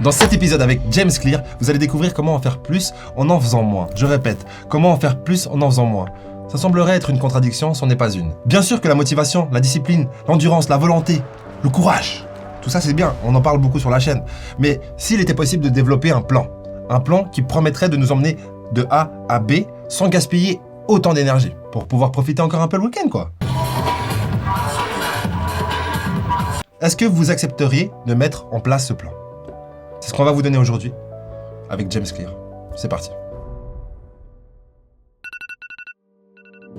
Dans cet épisode avec James Clear, vous allez découvrir comment en faire plus en faisant moins. Je répète, comment en faire plus en faisant moins. Ça semblerait être une contradiction, ce n'est pas une. Bien sûr que la motivation, la discipline, l'endurance, la volonté, le courage, tout ça c'est bien, on en parle beaucoup sur la chaîne. Mais s'il était possible de développer un plan qui promettrait de nous emmener de A à B sans gaspiller autant d'énergie, pour pouvoir profiter encore un peu le week-end quoi. Est-ce que vous accepteriez de mettre en place ce plan ? C'est ce qu'on va vous donner aujourd'hui avec James Clear. C'est parti.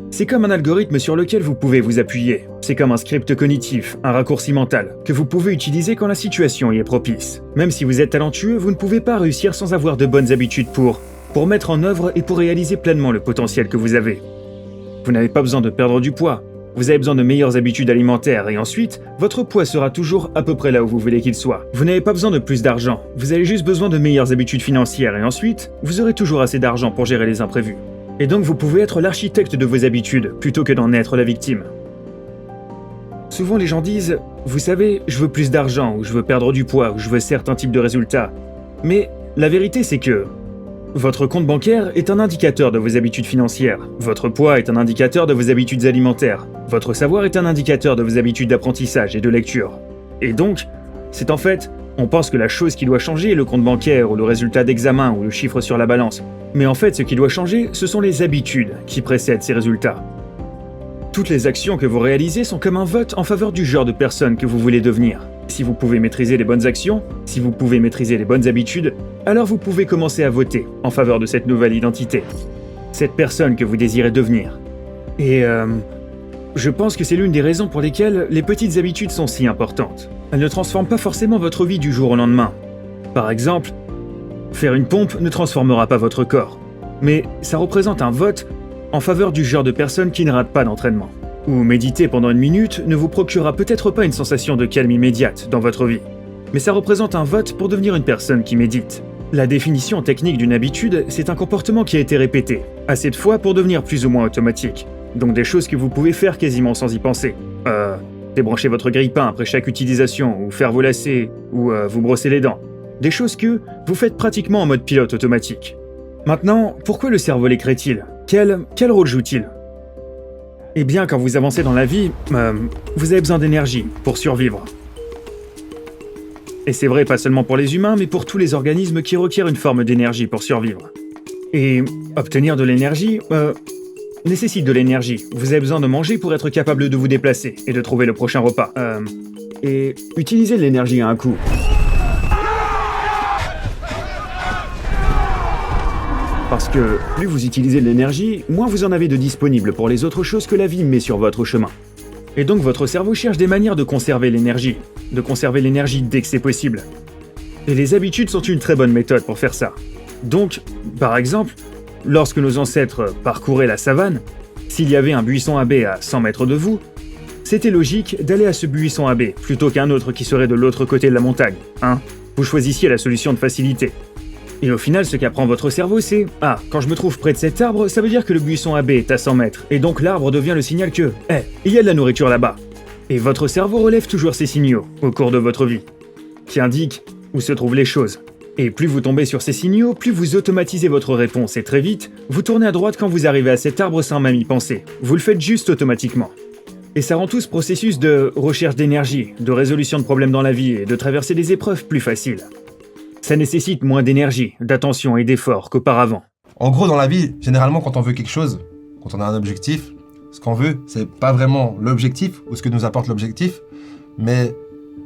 C'est comme un algorithme sur lequel vous pouvez vous appuyer. C'est comme un script cognitif, un raccourci mental, que vous pouvez utiliser quand la situation y est propice. Même si vous êtes talentueux, vous ne pouvez pas réussir sans avoir de bonnes habitudes pour mettre en œuvre et pour réaliser pleinement le potentiel que vous avez. Vous n'avez pas besoin de perdre du poids. Vous avez besoin de meilleures habitudes alimentaires et ensuite, votre poids sera toujours à peu près là où vous voulez qu'il soit. Vous n'avez pas besoin de plus d'argent, vous avez juste besoin de meilleures habitudes financières et ensuite, vous aurez toujours assez d'argent pour gérer les imprévus. Et donc vous pouvez être l'architecte de vos habitudes plutôt que d'en être la victime. Souvent les gens disent « Vous savez, je veux plus d'argent ou je veux perdre du poids ou je veux certains types de résultats. » Mais la vérité c'est que votre compte bancaire est un indicateur de vos habitudes financières. Votre poids est un indicateur de vos habitudes alimentaires. Votre savoir est un indicateur de vos habitudes d'apprentissage et de lecture. Et donc, c'est en fait, on pense que la chose qui doit changer est le compte bancaire ou le résultat d'examen ou le chiffre sur la balance. Mais en fait, ce qui doit changer, ce sont les habitudes qui précèdent ces résultats. Toutes les actions que vous réalisez sont comme un vote en faveur du genre de personne que vous voulez devenir. Si vous pouvez maîtriser les bonnes actions, si vous pouvez maîtriser les bonnes habitudes, alors vous pouvez commencer à voter en faveur de cette nouvelle identité, cette personne que vous désirez devenir. Et je pense que c'est l'une des raisons pour lesquelles les petites habitudes sont si importantes. Elles ne transforment pas forcément votre vie du jour au lendemain. Par exemple, faire une pompe ne transformera pas votre corps, mais ça représente un vote en faveur du genre de personne qui ne rate pas d'entraînement. Ou méditer pendant une minute ne vous procurera peut-être pas une sensation de calme immédiate dans votre vie, mais ça représente un vote pour devenir une personne qui médite. La définition technique d'une habitude, c'est un comportement qui a été répété, assez de fois pour devenir plus ou moins automatique. Donc des choses que vous pouvez faire quasiment sans y penser. Débrancher votre grille-pain après chaque utilisation, ou faire vos lacets, ou vous brosser les dents. Des choses que vous faites pratiquement en mode pilote automatique. Maintenant, pourquoi le cerveau les crée-t-il ? Quel rôle joue-t-il ? Eh bien, quand vous avancez dans la vie, vous avez besoin d'énergie pour survivre. Et c'est vrai pas seulement pour les humains, mais pour tous les organismes qui requièrent une forme d'énergie pour survivre. Et obtenir de l'énergie, nécessite de l'énergie. Vous avez besoin de manger pour être capable de vous déplacer et de trouver le prochain repas. Et utiliser de l'énergie a un coût. Parce que plus vous utilisez de l'énergie, moins vous en avez de disponible pour les autres choses que la vie met sur votre chemin. Et donc votre cerveau cherche des manières de conserver l'énergie dès que c'est possible. Et les habitudes sont une très bonne méthode pour faire ça. Donc, par exemple, lorsque nos ancêtres parcouraient la savane, s'il y avait un buisson à baies à 100 mètres de vous, c'était logique d'aller à ce buisson à baies plutôt qu'un autre qui serait de l'autre côté de la montagne, hein ? Vous choisissiez la solution de facilité. Et au final, ce qu'apprend votre cerveau, c'est « Ah, quand je me trouve près de cet arbre, ça veut dire que le buisson à baies est à 100 mètres. Et donc l'arbre devient le signal que « il y a de la nourriture là-bas. » Et votre cerveau relève toujours ces signaux au cours de votre vie, qui indiquent où se trouvent les choses. Et plus vous tombez sur ces signaux, plus vous automatisez votre réponse. Et très vite, vous tournez à droite quand vous arrivez à cet arbre sans même y penser. Vous le faites juste automatiquement. Et ça rend tout ce processus de recherche d'énergie, de résolution de problèmes dans la vie et de traverser des épreuves plus facile. Ça nécessite moins d'énergie, d'attention et d'efforts qu'auparavant. En gros, dans la vie, généralement, quand on veut quelque chose, quand on a un objectif, ce qu'on veut, c'est pas vraiment l'objectif ou ce que nous apporte l'objectif, mais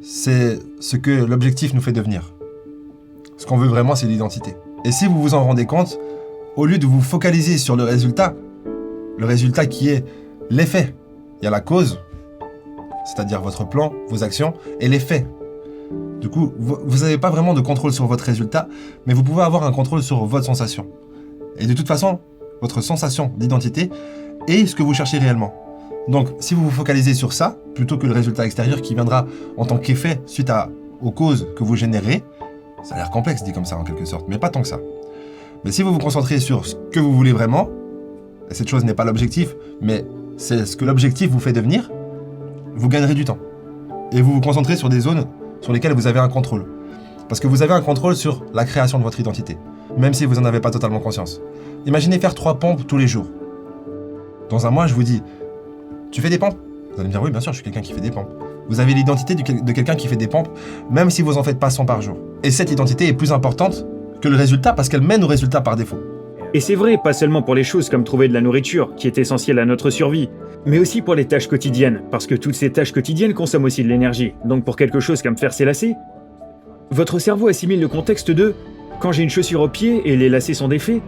c'est ce que l'objectif nous fait devenir. Ce qu'on veut vraiment, c'est l'identité. Et si vous vous en rendez compte, au lieu de vous focaliser sur le résultat qui est l'effet, il y a la cause, c'est-à-dire votre plan, vos actions, et l'effet. Du coup, vous n'avez pas vraiment de contrôle sur votre résultat, mais vous pouvez avoir un contrôle sur votre sensation. Et de toute façon, votre sensation d'identité est ce que vous cherchez réellement. Donc, si vous vous focalisez sur ça, plutôt que le résultat extérieur qui viendra en tant qu'effet suite aux causes que vous générez, ça a l'air complexe dit comme ça en quelque sorte, mais pas tant que ça. Mais si vous vous concentrez sur ce que vous voulez vraiment, et cette chose n'est pas l'objectif, mais c'est ce que l'objectif vous fait devenir, vous gagnerez du temps. Et vous vous concentrez sur des zones sur lesquelles vous avez un contrôle. Parce que vous avez un contrôle sur la création de votre identité, même si vous n'en avez pas totalement conscience. Imaginez faire 3 pompes tous les jours. Dans un mois, je vous dis, tu fais des pompes? Vous allez me dire, oui, bien sûr, je suis quelqu'un qui fait des pompes. Vous avez l'identité de quelqu'un qui fait des pompes, même si vous n'en faites pas 100 par jour. Et cette identité est plus importante que le résultat, parce qu'elle mène au résultat par défaut. Et c'est vrai, pas seulement pour les choses comme trouver de la nourriture, qui est essentielle à notre survie, mais aussi pour les tâches quotidiennes, parce que toutes ces tâches quotidiennes consomment aussi de l'énergie. Donc pour quelque chose comme faire ses lacets, votre cerveau assimile le contexte de « quand j'ai une chaussure au pied et les lacets sont défaits »,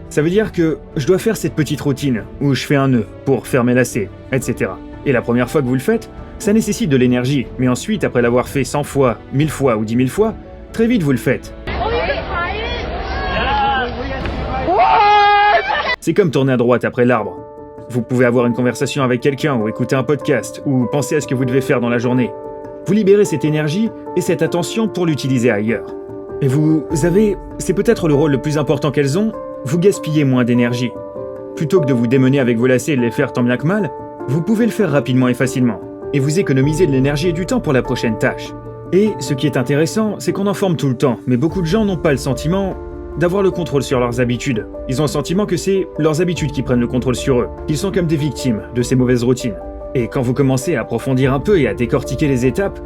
ça veut dire que je dois faire cette petite routine, où je fais un nœud pour faire mes lacets, etc. Et la première fois que vous le faites, ça nécessite de l'énergie, mais ensuite, après l'avoir fait 100 fois, 1000 fois ou 10 000 fois, très vite vous le faites. C'est comme tourner à droite après l'arbre. Vous pouvez avoir une conversation avec quelqu'un ou écouter un podcast ou penser à ce que vous devez faire dans la journée. Vous libérez cette énergie et cette attention pour l'utiliser ailleurs. Et vous avez, c'est peut-être le rôle le plus important qu'elles ont, vous gaspillez moins d'énergie. Plutôt que de vous démener avec vos lacets et de les faire tant bien que mal, vous pouvez le faire rapidement et facilement. Et vous économisez de l'énergie et du temps pour la prochaine tâche. Et ce qui est intéressant, c'est qu'on en forme tout le temps, mais beaucoup de gens n'ont pas le sentiment d'avoir le contrôle sur leurs habitudes. Ils ont le sentiment que c'est leurs habitudes qui prennent le contrôle sur eux, qu'ils sont comme des victimes de ces mauvaises routines. Et quand vous commencez à approfondir un peu et à décortiquer les étapes,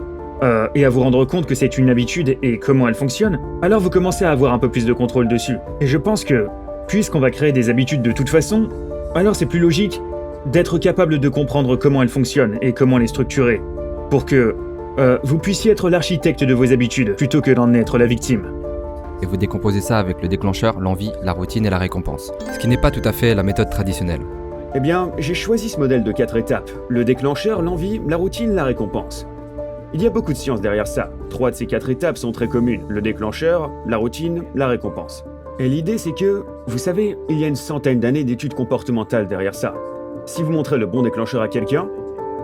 et à vous rendre compte que c'est une habitude et comment elle fonctionne, alors vous commencez à avoir un peu plus de contrôle dessus. Et je pense que, puisqu'on va créer des habitudes de toute façon, alors c'est plus logique d'être capable de comprendre comment elles fonctionnent et comment les structurer, pour que vous puissiez être l'architecte de vos habitudes, plutôt que d'en être la victime. Et vous décomposez ça avec le déclencheur, l'envie, la routine et la récompense. Ce qui n'est pas tout à fait la méthode traditionnelle. Eh bien, j'ai choisi ce modèle de 4 étapes. Le déclencheur, l'envie, la routine, la récompense. Il y a beaucoup de science derrière ça. 3 de ces 4 étapes sont très communes. Le déclencheur, la routine, la récompense. Et l'idée c'est que, vous savez, il y a une centaine d'années d'études comportementales derrière ça. Si vous montrez le bon déclencheur à quelqu'un,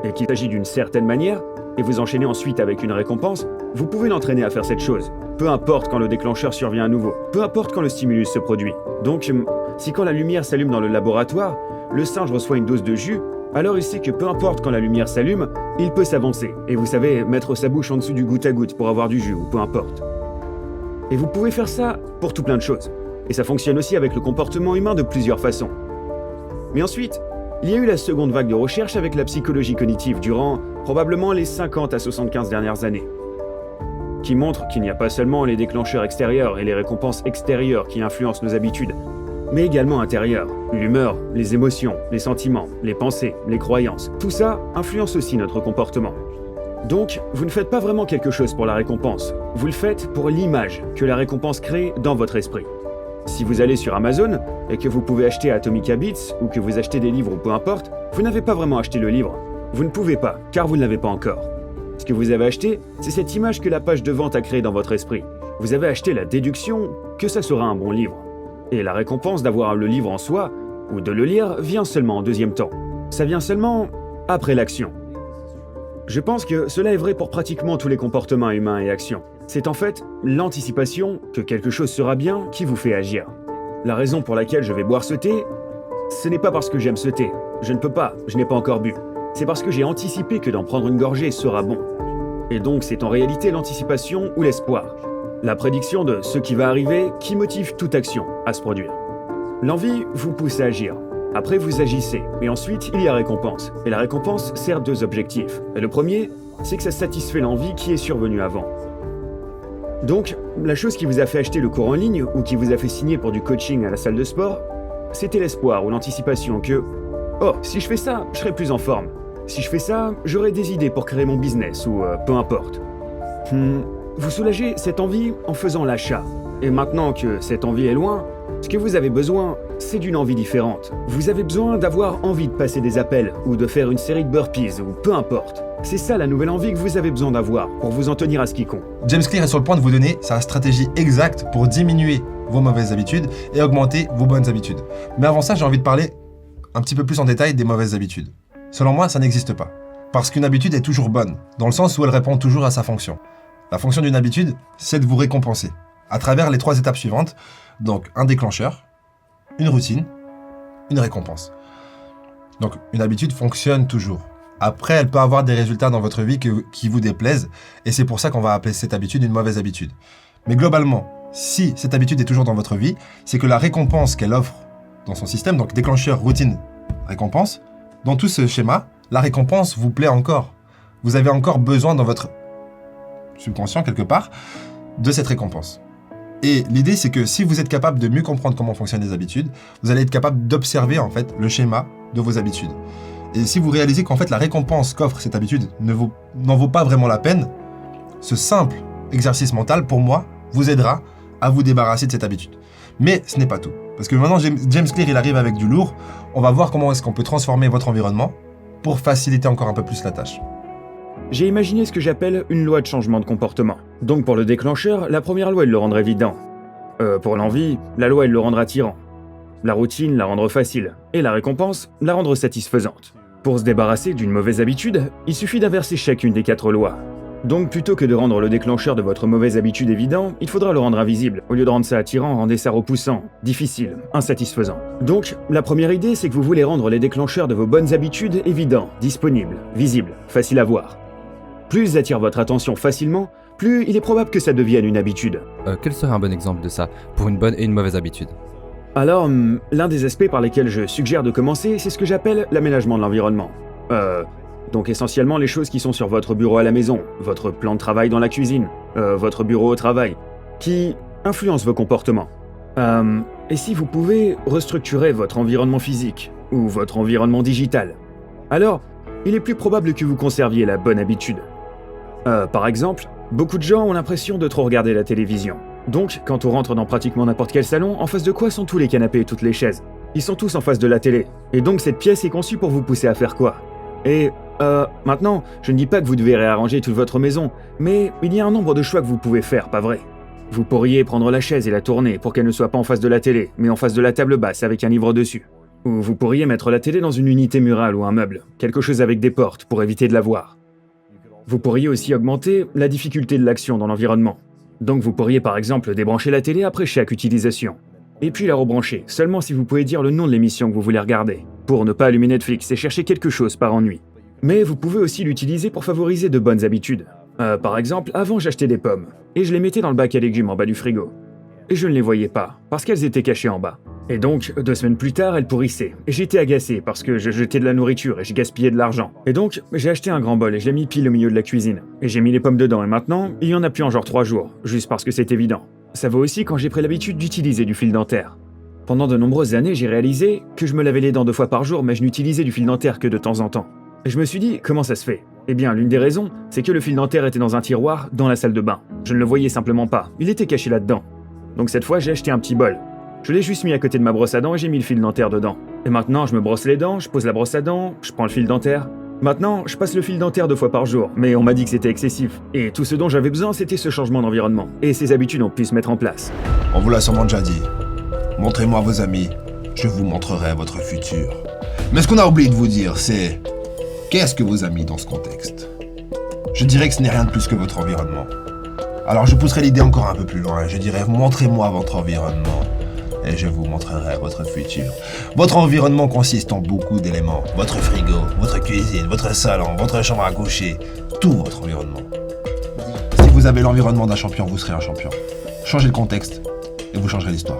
et qu'il s'agit d'une certaine manière, et vous enchaînez ensuite avec une récompense, vous pouvez l'entraîner à faire cette chose. Peu importe quand le déclencheur survient à nouveau, peu importe quand le stimulus se produit. Donc, si quand la lumière s'allume dans le laboratoire, le singe reçoit une dose de jus, alors il sait que peu importe quand la lumière s'allume, il peut s'avancer. Et vous savez, mettre sa bouche en dessous du goutte à goutte pour avoir du jus, ou peu importe. Et vous pouvez faire ça pour tout plein de choses. Et ça fonctionne aussi avec le comportement humain de plusieurs façons. Mais ensuite, il y a eu la seconde vague de recherche avec la psychologie cognitive durant probablement les 50 à 75 dernières années, qui montre qu'il n'y a pas seulement les déclencheurs extérieurs et les récompenses extérieures qui influencent nos habitudes, mais également intérieures. L'humeur, les émotions, les sentiments, les pensées, les croyances, tout ça influence aussi notre comportement. Donc, vous ne faites pas vraiment quelque chose pour la récompense, vous le faites pour l'image que la récompense crée dans votre esprit. Si vous allez sur Amazon et que vous pouvez acheter Atomic Habits ou que vous achetez des livres ou peu importe, vous n'avez pas vraiment acheté le livre. Vous ne pouvez pas, car vous ne l'avez pas encore. Ce que vous avez acheté, c'est cette image que la page de vente a créée dans votre esprit. Vous avez acheté la déduction que ça sera un bon livre. Et la récompense d'avoir le livre en soi, ou de le lire, vient seulement en deuxième temps. Ça vient seulement après l'action. Je pense que cela est vrai pour pratiquement tous les comportements humains et actions. C'est en fait l'anticipation que quelque chose sera bien qui vous fait agir. La raison pour laquelle je vais boire ce thé, ce n'est pas parce que j'aime ce thé. Je ne peux pas, je n'ai pas encore bu. C'est parce que j'ai anticipé que d'en prendre une gorgée sera bon. Et donc c'est en réalité l'anticipation ou l'espoir. La prédiction de ce qui va arriver qui motive toute action à se produire. L'envie vous pousse à agir. Après vous agissez, et ensuite il y a récompense. Et la récompense sert 2 objectifs. Et le premier, c'est que ça satisfait l'envie qui est survenue avant. Donc, la chose qui vous a fait acheter le cours en ligne ou qui vous a fait signer pour du coaching à la salle de sport, c'était l'espoir ou l'anticipation que « Oh, si je fais ça, je serai plus en forme. Si je fais ça, j'aurai des idées pour créer mon business ou peu importe. » Vous soulagez cette envie en faisant l'achat. Et maintenant que cette envie est loin, ce que vous avez besoin, c'est d'une envie différente. Vous avez besoin d'avoir envie de passer des appels ou de faire une série de burpees ou peu importe. C'est ça la nouvelle envie que vous avez besoin d'avoir pour vous en tenir à ce qui compte. James Clear est sur le point de vous donner sa stratégie exacte pour diminuer vos mauvaises habitudes et augmenter vos bonnes habitudes. Mais avant ça, j'ai envie de parler un petit peu plus en détail des mauvaises habitudes. Selon moi, ça n'existe pas. Parce qu'une habitude est toujours bonne, dans le sens où elle répond toujours à sa fonction. La fonction d'une habitude, c'est de vous récompenser, à travers les 3 étapes suivantes. Donc, un déclencheur, une routine, une récompense. Donc, une habitude fonctionne toujours. Après, elle peut avoir des résultats dans votre vie qui vous déplaisent, et c'est pour ça qu'on va appeler cette habitude une mauvaise habitude. Mais globalement, si cette habitude est toujours dans votre vie, c'est que la récompense qu'elle offre dans son système, donc déclencheur, routine, récompense, dans tout ce schéma, la récompense vous plaît encore. Vous avez encore besoin dans votre subconscient, quelque part, de cette récompense. Et l'idée, c'est que si vous êtes capable de mieux comprendre comment fonctionnent les habitudes, vous allez être capable d'observer en fait le schéma de vos habitudes. Et si vous réalisez qu'en fait la récompense qu'offre cette habitude n'en vaut pas vraiment la peine, ce simple exercice mental, pour moi, vous aidera à vous débarrasser de cette habitude. Mais ce n'est pas tout. Parce que maintenant, James Clear, il arrive avec du lourd. On va voir comment est-ce qu'on peut transformer votre environnement pour faciliter encore un peu plus la tâche. J'ai imaginé ce que j'appelle une loi de changement de comportement. Donc pour le déclencheur, la première loi, elle le rendrait évident. Pour l'envie, la loi, elle le rendra attirant. La routine, la rendre facile. Et la récompense, la rendre satisfaisante. Pour se débarrasser d'une mauvaise habitude, il suffit d'inverser chacune des 4 lois. Donc plutôt que de rendre le déclencheur de votre mauvaise habitude évident, il faudra le rendre invisible. Au lieu de rendre ça attirant, rendez ça repoussant, difficile, insatisfaisant. Donc, la première idée, c'est que vous voulez rendre les déclencheurs de vos bonnes habitudes évidents, disponibles, visibles, faciles à voir. Plus ils attirent votre attention facilement, plus il est probable que ça devienne une habitude. Quel serait un bon exemple de ça, pour une bonne et une mauvaise habitude? Alors, l'un des aspects par lesquels je suggère de commencer, c'est ce que j'appelle l'aménagement de l'environnement. Donc essentiellement les choses qui sont sur votre bureau à la maison, votre plan de travail dans la cuisine, votre bureau au travail, qui influencent vos comportements. Et si vous pouvez restructurer votre environnement physique, ou votre environnement digital, alors il est plus probable que vous conserviez la bonne habitude. Par exemple, beaucoup de gens ont l'impression de trop regarder la télévision. Donc, quand on rentre dans pratiquement n'importe quel salon, en face de quoi sont tous les canapés et toutes les chaises? Ils sont tous en face de la télé. Et donc cette pièce est conçue pour vous pousser à faire quoi? Et maintenant, je ne dis pas que vous devez réarranger toute votre maison, mais il y a un nombre de choix que vous pouvez faire, pas vrai? Vous pourriez prendre la chaise et la tourner pour qu'elle ne soit pas en face de la télé, mais en face de la table basse avec un livre dessus. Ou vous pourriez mettre la télé dans une unité murale ou un meuble, quelque chose avec des portes pour éviter de la voir. Vous pourriez aussi augmenter la difficulté de l'action dans l'environnement. Donc vous pourriez par exemple débrancher la télé après chaque utilisation. Et puis la rebrancher, seulement si vous pouvez dire le nom de l'émission que vous voulez regarder, pour ne pas allumer Netflix et chercher quelque chose par ennui. Mais vous pouvez aussi l'utiliser pour favoriser de bonnes habitudes. Par exemple, avant j'achetais des pommes, et je les mettais dans le bac à légumes en bas du frigo. Et je ne les voyais pas, parce qu'elles étaient cachées en bas. Et donc, 2 semaines plus tard, elles pourrissaient. Et j'étais agacé parce que je jetais de la nourriture et je gaspillais de l'argent. Et donc, j'ai acheté un grand bol et je l'ai mis pile au milieu de la cuisine. Et j'ai mis les pommes dedans et maintenant, il y en a plus en genre 3 jours, juste parce que c'est évident. Ça vaut aussi quand j'ai pris l'habitude d'utiliser du fil dentaire. Pendant de nombreuses années, j'ai réalisé que je me lavais les dents 2 fois par jour, mais je n'utilisais du fil dentaire que de temps en temps. Et je me suis dit, comment ça se fait? Eh bien, l'une des raisons, c'est que le fil dentaire était dans un tiroir, dans la salle de bain. Je ne le voyais simplement pas, il était caché là-dedans. Donc cette fois, j'ai acheté un petit bol. Je l'ai juste mis à côté de ma brosse à dents et j'ai mis le fil dentaire dedans. Et maintenant, je me brosse les dents, je pose la brosse à dents, je prends le fil dentaire. Maintenant, je passe le fil dentaire 2 fois par jour, mais on m'a dit que c'était excessif. Et tout ce dont j'avais besoin, c'était ce changement d'environnement. Et ces habitudes ont pu se mettre en place. On vous l'a sûrement déjà dit. Montrez-moi vos amis, je vous montrerai votre futur. Mais ce qu'on a oublié de vous dire, c'est... Qu'est-ce que vos amis dans ce contexte? Je dirais que ce n'est rien de plus que votre environnement. Alors je pousserai l'idée encore un peu plus loin, je dirais montrez-moi votre environnement et je vous montrerai votre futur. Votre environnement consiste en beaucoup d'éléments. Votre frigo, votre cuisine, votre salon, votre chambre à coucher, tout votre environnement. Si vous avez l'environnement d'un champion, vous serez un champion. Changez le contexte et vous changerez l'histoire.